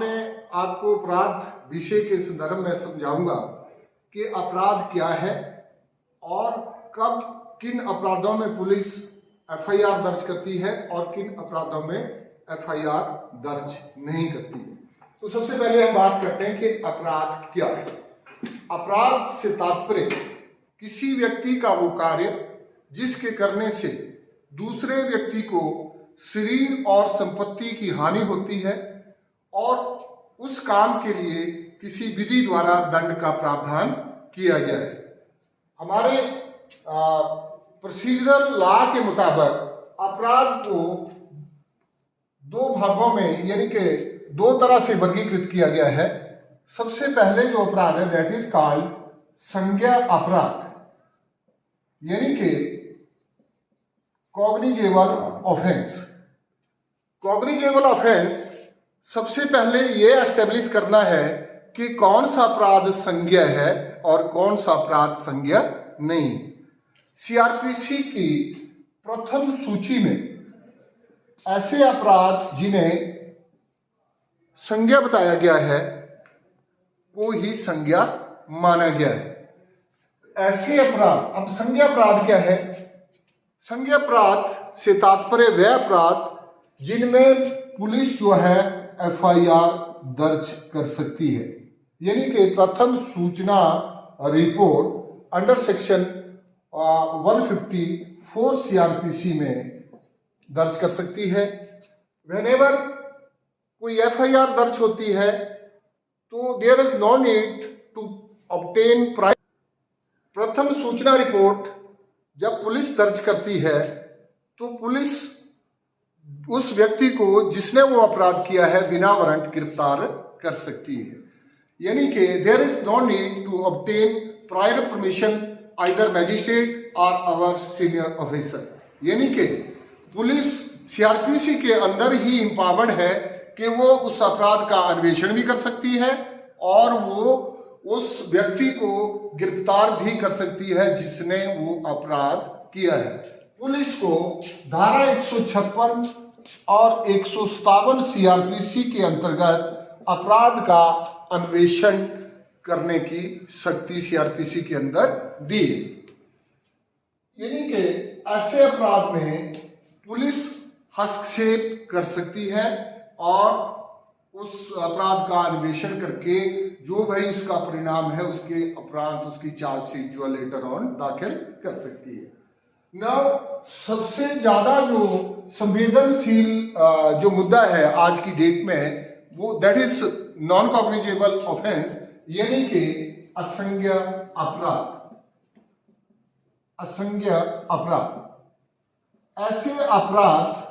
में आपको अपराध विषय के संदर्भ में समझाऊंगा कि अपराध क्या है और कब किन अपराधों में पुलिस एफआईआर दर्ज करती है और किन अपराधों में एफआईआर दर्ज नहीं करती है। तो सबसे पहले हम बात करते हैं कि अपराध क्या है। अपराध से तात्पर्य किसी व्यक्ति का वो कार्य जिसके करने से दूसरे व्यक्ति को शरीर और संपत्ति की हानि होती है और उस काम के लिए किसी विधि द्वारा दंड का प्रावधान किया गया है। हमारे प्रोसीजरल लॉ के मुताबिक अपराध को दो भागों में यानी कि दो तरह से वर्गीकृत किया गया है। सबसे पहले जो अपराध है दैट इज कॉल्ड संज्ञा अपराध यानी कि कॉग्निजेबल ऑफेंस। कॉग्निजेबल ऑफेंस सबसे पहले ये एस्टेब्लिश करना है कि कौन सा अपराध संज्ञा है और कौन सा अपराध संज्ञा नहीं। सीआरपीसी की प्रथम सूची में ऐसे अपराध जिन्हें संज्ञा बताया गया है को ही संज्ञा माना गया है। ऐसे अपराध, अब संज्ञा अपराध क्या है? संज्ञा अपराध से तात्पर्य वह अपराध जिनमें पुलिस जो है एफआईआर दर्ज कर सकती है, यानी कि प्रथम सूचना रिपोर्ट अंडर सेक्शन 154 सीआरपीसी में दर्ज कर सकती है। व्हेनेवर कोई एफआईआर दर्ज होती है तो there is no need to obtain प्रथम सूचना रिपोर्ट जब पुलिस दर्ज करती है तो पुलिस उस व्यक्ति को जिसने वो अपराध किया है बिना वारंट गिरफ्तार कर सकती है। यानी कि there is no need to obtain prior permission either magistrate और आवर सीनियर ऑफिसर। यानी कि पुलिस सीआरपीसी के अंदर ही इंपावर्ड है कि वो उस अपराध का अन्वेषण भी कर सकती है और वो उस व्यक्ति को गिरफ्तार भी कर सकती है जिसने वो अपराध किया है। पुलिस को धारा 156 और 157 सीआरपीसी के अंतर्गत अपराध का अन्वेषण करने की शक्ति सीआरपीसी के अंदर दी। यानी कि ऐसे अपराध में पुलिस हस्तक्षेप कर सकती है और उस अपराध का अन्वेषण करके जो भाई उसका परिणाम है उसके उपरांत उसकी चार्जशीट जो लेटर ऑन दाखिल कर सकती है। नाउ सबसे ज्यादा जो संवेदनशील जो मुद्दा है आज की डेट में वो that is non cognizable offence यानी कि असंज्ञ अपराध। असंज्ञ अपराध ऐसे अपराध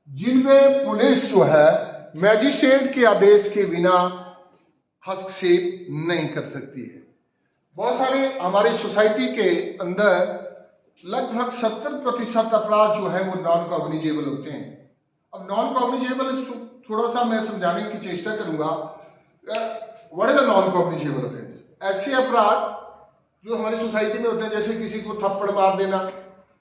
जिनमें पुलिस जो है मैजिस्ट्रेट के आदेश के बिना हस्तक्षेप नहीं कर सकती है। बहुत सारे हमारी सोसाइटी के अंदर लगभग 70% अपराध जो है वो नॉन कॉग्निजेबल होते हैं। अब नॉन कॉग्निजेबल थोड़ा सा मैं समझाने की चेष्टा करूंगा। What is the non cognizable offence? ऐसे अपराध जो हमारी सोसाइटी में होते हैं जैसे किसी को थप्पड़ मार देना,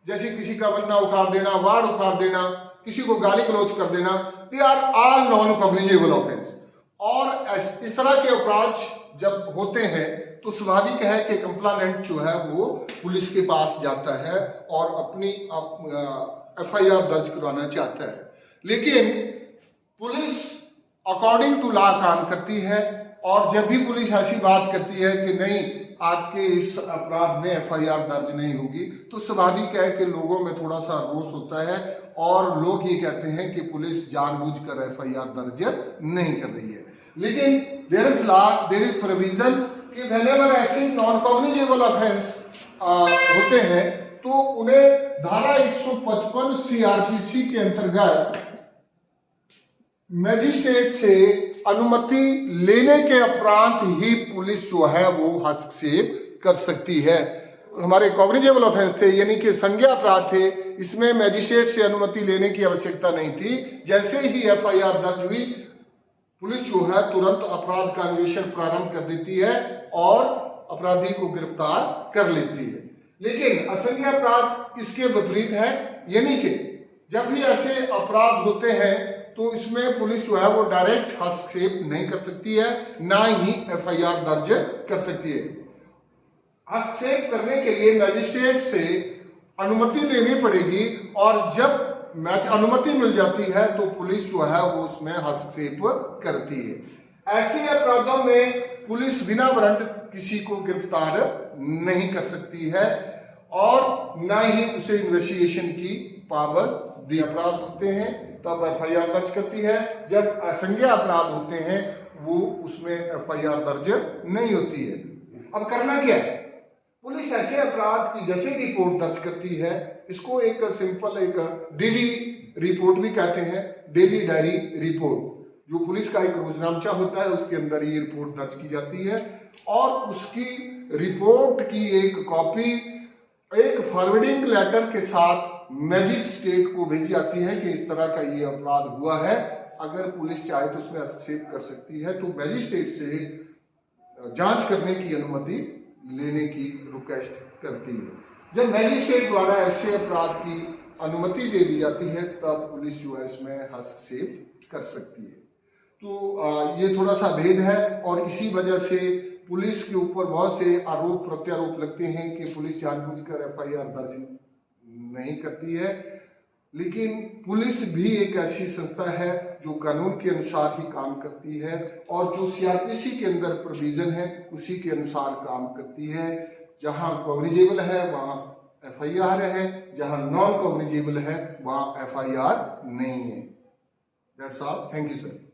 जैसे किसी का वन्ना उखाड़ देना, वाड़ उखाड़ देना, किसी को गाली गलौज कर देना, they are all non cognizable offence. और इस तरह के अपराध जब होते हैं तो स्वाभाविक है कि कंप्लेनेंट जो है वो पुलिस के पास जाता है और अपनी एफआईआर दर्ज करवाना चाहता है। लेकिन पुलिस अकॉर्डिंग टू लॉ काम करती है और जब भी पुलिस ऐसी बात करती है कि नहीं आपके इस अपराध में एफआईआर दर्ज नहीं होगी तो स्वाभाविक है कि लोगों में थोड़ा सा रोष होता है और लोग ये कहते हैं कि पुलिस जानबूझकर एफआईआर दर्ज नहीं कर रही है। लेकिन there is law, there is provision कि व्हेनेवर ऐसे नॉन कॉग्निजेबल ऑफेंस होते हैं तो उन्हें धारा 155 सीआरपीसी के अंतर्गत मैजिस्ट्रेट से अनुमति लेने के उपरांत ही पुलिस जो है वो हस्तक्षेप कर सकती है। हमारे कॉग्निजेबल ऑफेंस थे यानी कि संज्ञा अपराध थे, इसमें मैजिस्ट्रेट से अनुमति लेने की आवश्यकता नहीं थी। जैसे ही एफआईआर दर्ज हुई पुलिस जो है तुरंत अपराध का अन्वेषण प्रारंभ कर देती है और अपराधी को गिरफ्तार कर लेती है। लेकिन असंज्ञ अपराध इसके विपरीत है, यानी कि जब भी ऐसे अपराध होते हैं तो इसमें पुलिस जो है वो डायरेक्ट हस्तक्षेप नहीं कर सकती है, ना ही एफआईआर दर्ज कर सकती है। हस्तक्षेप करने के लिए मजिस्ट्रेट से अनुमति लेनी पड़ेगी, और जब अनुमति मिल जाती है तो पुलिस जो है वो उसमें हस्तक्षेप करती है। ऐसे अपराधों में पुलिस बिना वारंट किसी को गिरफ्तार नहीं कर सकती है और ना ही उसे इन्वेस्टिगेशन की पावर दी। अपराध होते हैं तब एफआईआर दर्ज करती है, जब असंज्ञेय अपराध होते हैं वो उसमें एफआईआर दर्ज नहीं होती है। अब करना क्या है? पुलिस ऐसे अपराध की जैसे रिपोर्ट दर्ज करती है, इसको एक सिंपल एक डीडी रिपोर्ट भी कहते हैं, डेली डायरी रिपोर्ट, जो पुलिस का एक रोजनामचा होता है उसके अंदर ये रिपोर्ट दर्ज की जाती है, और उसकी रिपोर्ट की एक कॉपी एक फॉरवर्डिंग लेटर के साथ मैजिस्ट्रेट को भेजी जाती है कि इस तरह का ये अपराध हुआ है। अगर पुलिस चाहे तो उसमें हस्तक्षेप कर सकती है, तो मैजिस्ट्रेट से जांच करने की अनुमति लेने की रिक्वेस्ट करती है। जब मैजिस्ट्रेट द्वारा ऐसे अपराध की अनुमति दे दी जाती है तब पुलिस जो है इसमें हस्तक्षेप कर सकती है। तो ये थोड़ा सा भेद है, और इसी वजह से पुलिस के ऊपर बहुत से आरोप प्रत्यारोप लगते हैं कि पुलिस जानबूझकर एफआईआर दर्ज नहीं करती है। लेकिन पुलिस भी एक ऐसी संस्था है जो कानून के अनुसार ही काम करती है, और जो सीआरपीसी के अंदर प्रोविजन है उसी के अनुसार काम करती है। जहां कॉग्निजेबल है वहां एफआईआर है, जहां नॉन कॉग्निजेबल है वहां एफआईआर नहीं है। That's all. Thank you sir.